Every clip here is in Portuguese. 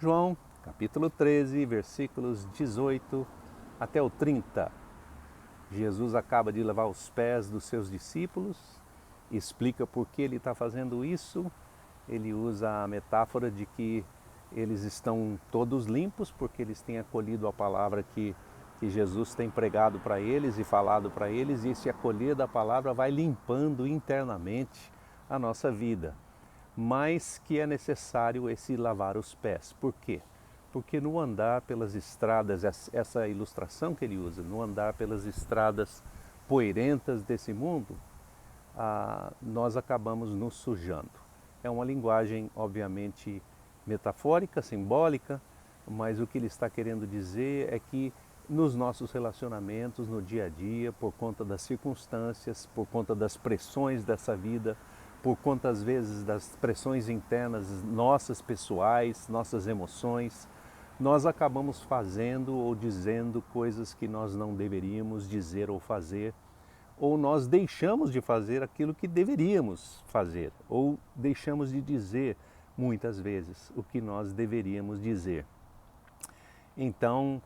João, capítulo 13, versículos 18 até o 30. Jesus acaba de lavar os pés dos seus discípulos, explica por que ele está fazendo isso. Ele usa a metáfora de que eles estão todos limpos porque eles têm acolhido a palavra que Jesus tem pregado para eles e falado para eles, e esse acolher da palavra vai limpando internamente a nossa vida. Mas que é necessário esse lavar os pés. Por quê? Porque no andar pelas estradas, essa ilustração que ele usa, no andar pelas estradas poeirentas desse mundo, nós acabamos nos sujando. É uma linguagem, obviamente, metafórica, simbólica, mas o que ele está querendo dizer é que nos nossos relacionamentos, no dia a dia, por conta das circunstâncias, por conta das pressões dessa vida, por conta às vezes das pressões internas nossas pessoais, nossas emoções, nós acabamos fazendo ou dizendo coisas que nós não deveríamos dizer ou fazer, ou nós deixamos de fazer aquilo que deveríamos fazer, ou deixamos de dizer muitas vezes o que nós deveríamos dizer. Então,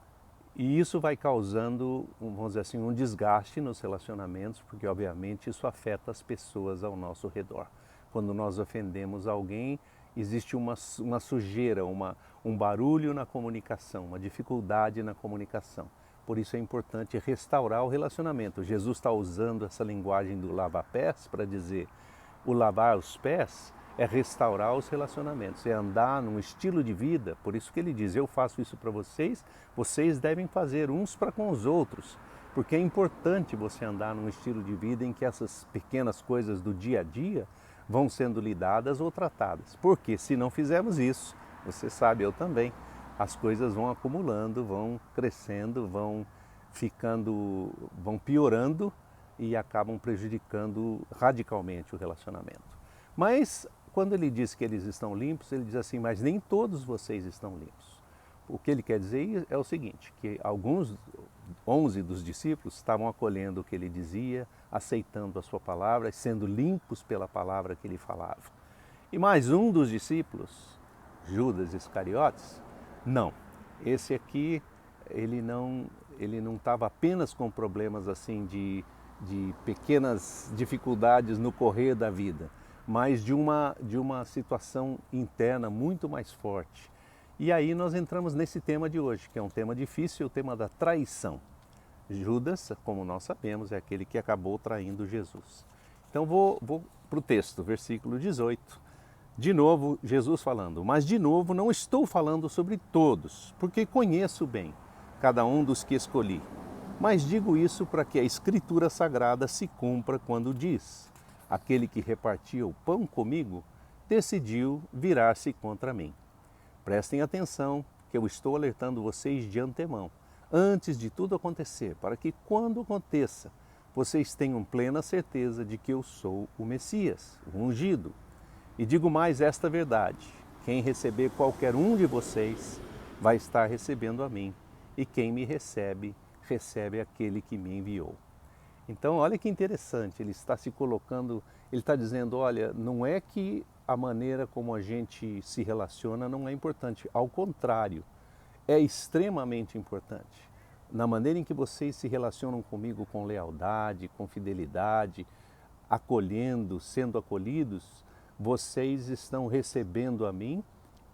e isso vai causando, vamos dizer assim, um desgaste nos relacionamentos, porque obviamente isso afeta as pessoas ao nosso redor. Quando nós ofendemos alguém, existe uma sujeira, um barulho na comunicação, uma dificuldade na comunicação. Por isso é importante restaurar o relacionamento. Jesus está usando essa linguagem do lava-pés para dizer o lavar os pés é restaurar os relacionamentos, é andar num estilo de vida. Por isso que ele diz, eu faço isso para vocês, vocês devem fazer uns para com os outros. Porque é importante você andar num estilo de vida em que essas pequenas coisas do dia a dia vão sendo lidadas ou tratadas. Porque se não fizermos isso, você sabe, eu também, as coisas vão acumulando, vão crescendo, vão piorando e acabam prejudicando radicalmente o relacionamento. Mas quando ele diz que eles estão limpos, ele diz assim, mas nem todos vocês estão limpos. O que ele quer dizer é o seguinte, que alguns, 11 dos discípulos, estavam acolhendo o que ele dizia, aceitando a sua palavra, sendo limpos pela palavra que ele falava. E mais um dos discípulos, Judas Iscariotes, não. Esse aqui, ele não estava apenas com problemas assim de pequenas dificuldades no correr da vida, mas de uma situação interna muito mais forte. E aí nós entramos nesse tema de hoje, que é um tema difícil, o tema da traição. Judas, como nós sabemos, é aquele que acabou traindo Jesus. Então vou para o texto, versículo 18. De novo, Jesus falando, mas de novo não estou falando sobre todos, porque conheço bem cada um dos que escolhi. Mas digo isso para que a Escritura Sagrada se cumpra quando diz, aquele que repartia o pão comigo decidiu virar-se contra mim. Prestem atenção que eu estou alertando vocês de antemão, antes de tudo acontecer, para que quando aconteça, vocês tenham plena certeza de que eu sou o Messias, o ungido. E digo mais esta verdade, quem receber qualquer um de vocês vai estar recebendo a mim, e quem me recebe, recebe aquele que me enviou. Então, olha que interessante, ele está se colocando, ele está dizendo, olha, não é que a maneira como a gente se relaciona não é importante, ao contrário, é extremamente importante. Na maneira em que vocês se relacionam comigo com lealdade, com fidelidade, acolhendo, sendo acolhidos, vocês estão recebendo a mim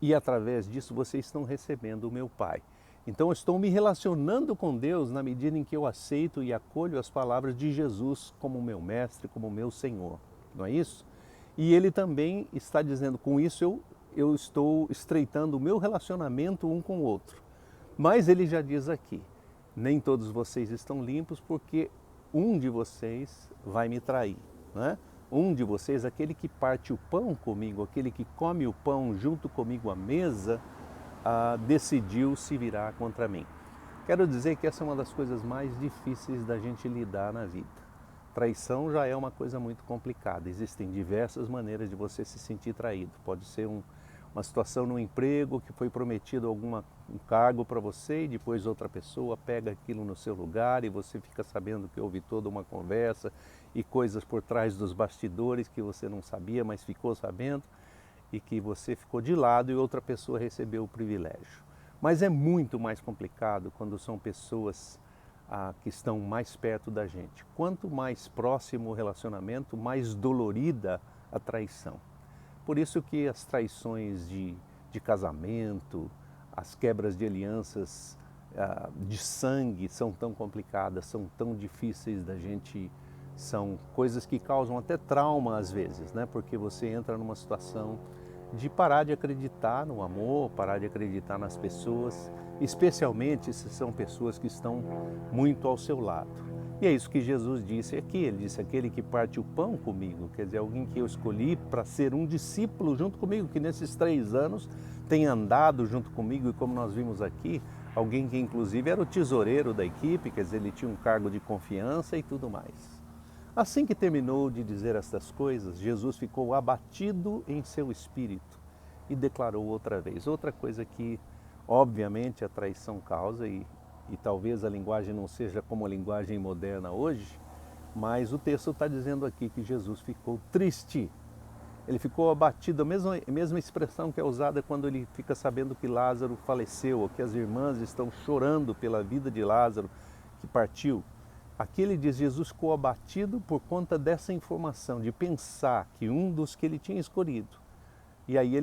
e através disso vocês estão recebendo o meu Pai. Então eu estou me relacionando com Deus na medida em que eu aceito e acolho as palavras de Jesus como meu mestre, como meu Senhor. Não é isso? E ele também está dizendo, com isso eu estou estreitando o meu relacionamento um com o outro. Mas ele já diz aqui, nem todos vocês estão limpos porque um de vocês vai me trair. Não é? Um de vocês, aquele que parte o pão comigo, aquele que come o pão junto comigo à mesa, decidiu se virar contra mim. Quero dizer que essa é uma das coisas mais difíceis da gente lidar na vida. Traição já é uma coisa muito complicada. Existem diversas maneiras de você se sentir traído. Pode ser uma situação no emprego que foi prometido um cargo para você e depois outra pessoa pega aquilo no seu lugar e você fica sabendo que houve toda uma conversa e coisas por trás dos bastidores que você não sabia, mas ficou sabendo. e que você ficou de lado e outra pessoa recebeu o privilégio. Mas é muito mais complicado quando são pessoas que estão mais perto da gente. Quanto mais próximo o relacionamento, mais dolorida a traição. Por isso que as traições de casamento, as quebras de alianças de sangue são tão complicadas, são tão difíceis da gente, são coisas que causam até trauma às vezes, né? Porque você entra numa situação de parar de acreditar no amor, parar de acreditar nas pessoas, especialmente se são pessoas que estão muito ao seu lado. E é isso que Jesus disse aqui, ele disse, aquele que parte o pão comigo, quer dizer, alguém que eu escolhi para ser um discípulo junto comigo, que nesses 3 anos tem andado junto comigo e como nós vimos aqui, alguém que inclusive era o tesoureiro da equipe, quer dizer, ele tinha um cargo de confiança e tudo mais. Assim que terminou de dizer estas coisas, Jesus ficou abatido em seu espírito e declarou outra vez. Outra coisa que, obviamente, a traição causa, e talvez a linguagem não seja como a linguagem moderna hoje, mas o texto está dizendo aqui que Jesus ficou triste. Ele ficou abatido, a mesma expressão que é usada quando ele fica sabendo que Lázaro faleceu, ou que as irmãs estão chorando pela vida de Lázaro que partiu. Aqui ele diz, Jesus ficou abatido por conta dessa informação, de pensar que um dos que ele tinha escolhido. E aí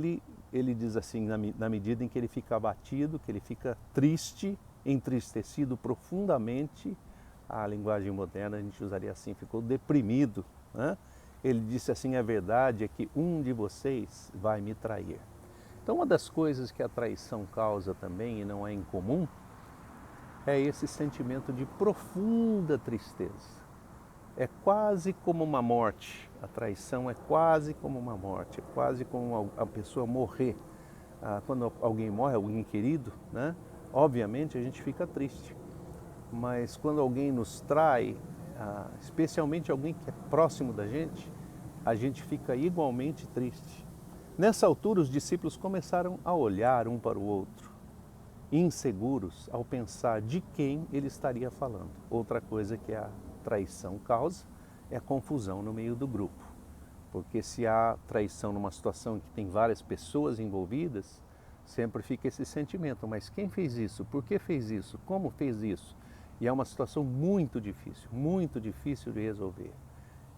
ele diz assim, na medida em que ele fica abatido, que ele fica triste, entristecido profundamente, a linguagem moderna a gente usaria assim, ficou deprimido, né? Ele disse assim, a verdade é que um de vocês vai me trair. Então uma das coisas que a traição causa também, e não é incomum, é esse sentimento de profunda tristeza. É quase como uma morte. A traição é quase como uma morte. É quase como a pessoa morrer. Quando alguém morre, alguém querido, né? Obviamente a gente fica triste. Mas quando alguém nos trai, especialmente alguém que é próximo da gente, a gente fica igualmente triste. Nessa altura, os discípulos começaram a olhar um para o outro, inseguros ao pensar de quem ele estaria falando. Outra coisa que a traição causa é a confusão no meio do grupo. Porque se há traição numa situação em que tem várias pessoas envolvidas, sempre fica esse sentimento, mas quem fez isso? Por que fez isso? Como fez isso? E é uma situação muito difícil de resolver.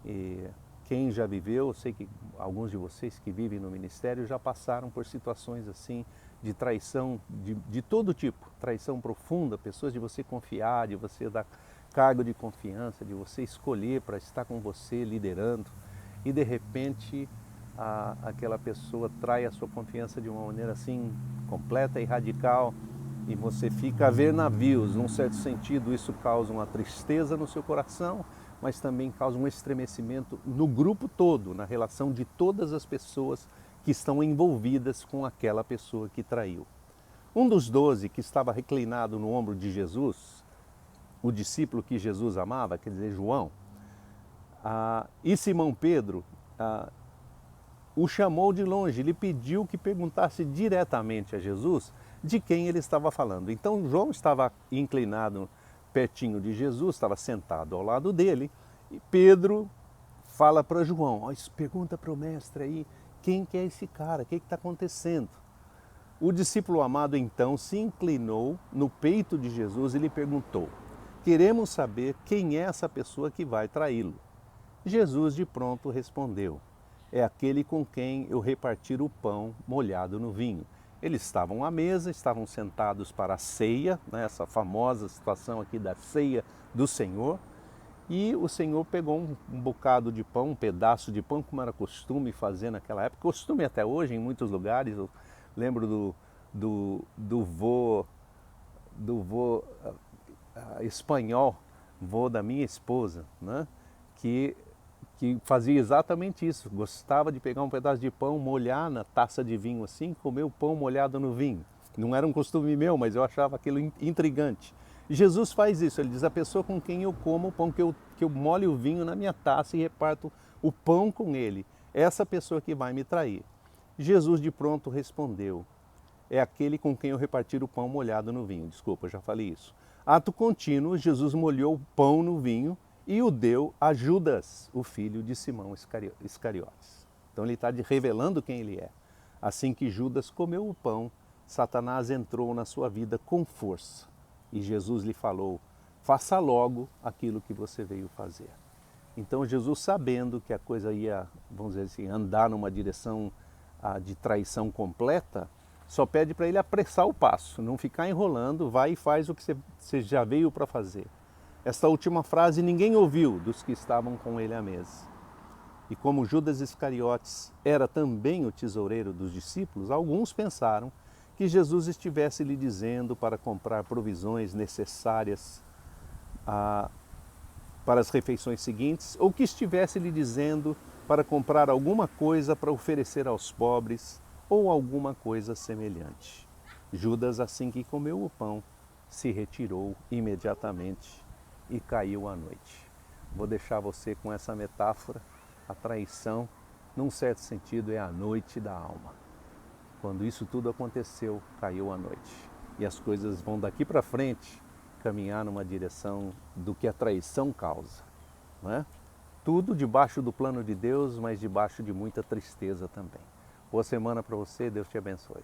E quem já viveu, eu sei que alguns de vocês que vivem no ministério já passaram por situações assim, de traição de todo tipo, traição profunda, pessoas de você confiar, de você dar cargo de confiança, de você escolher para estar com você liderando e de repente aquela pessoa trai a sua confiança de uma maneira assim completa e radical e você fica a ver navios. Num certo sentido isso causa uma tristeza no seu coração, mas também causa um estremecimento no grupo todo, na relação de todas as pessoas que estão envolvidas com aquela pessoa que traiu. Um dos 12 que estava reclinado no ombro de Jesus, o discípulo que Jesus amava, quer dizer, João, e Simão Pedro o chamou de longe, lhe pediu que perguntasse diretamente a Jesus de quem ele estava falando. Então João estava inclinado pertinho de Jesus, estava sentado ao lado dele, e Pedro fala para João, pergunta para o mestre aí, quem que é esse cara? O que está acontecendo? O discípulo amado então se inclinou no peito de Jesus e lhe perguntou, queremos saber quem é essa pessoa que vai traí-lo. Jesus de pronto respondeu, é aquele com quem eu repartir o pão molhado no vinho. Eles estavam à mesa, estavam sentados para a ceia, né, essa famosa situação aqui da ceia do Senhor, e o Senhor pegou um bocado de pão, um pedaço de pão, como era costume fazer naquela época, costume até hoje em muitos lugares. Eu lembro do vô espanhol, vô da minha esposa, né? que fazia exatamente isso, gostava de pegar um pedaço de pão, molhar na taça de vinho assim, comer o pão molhado no vinho. Não era um costume meu, mas eu achava aquilo intrigante. Jesus faz isso, ele diz, a pessoa com quem eu como o pão, que eu molho o vinho na minha taça e reparto o pão com ele, essa pessoa que vai me trair. Jesus de pronto respondeu, é aquele com quem eu repartir o pão molhado no vinho. Desculpa, eu já falei isso. Ato contínuo, Jesus molhou o pão no vinho e o deu a Judas, o filho de Simão Iscariotes. Então ele está revelando quem ele é. Assim que Judas comeu o pão, Satanás entrou na sua vida com força. E Jesus lhe falou: faça logo aquilo que você veio fazer. Então Jesus, sabendo que a coisa ia, vamos dizer assim, andar numa direção de traição completa, só pede para ele apressar o passo, não ficar enrolando, vai e faz o que você já veio para fazer. Esta última frase ninguém ouviu dos que estavam com ele à mesa. E como Judas Iscariotes era também o tesoureiro dos discípulos, alguns pensaram que Jesus estivesse lhe dizendo para comprar provisões necessárias para as refeições seguintes, ou que estivesse lhe dizendo para comprar alguma coisa para oferecer aos pobres, ou alguma coisa semelhante. Judas, assim que comeu o pão, se retirou imediatamente e caiu à noite. Vou deixar você com essa metáfora. A traição, num certo sentido, é a noite da alma. Quando isso tudo aconteceu, caiu a noite. E as coisas vão daqui para frente caminhar numa direção do que a traição causa. Não é? Tudo debaixo do plano de Deus, mas debaixo de muita tristeza também. Boa semana para você, Deus te abençoe.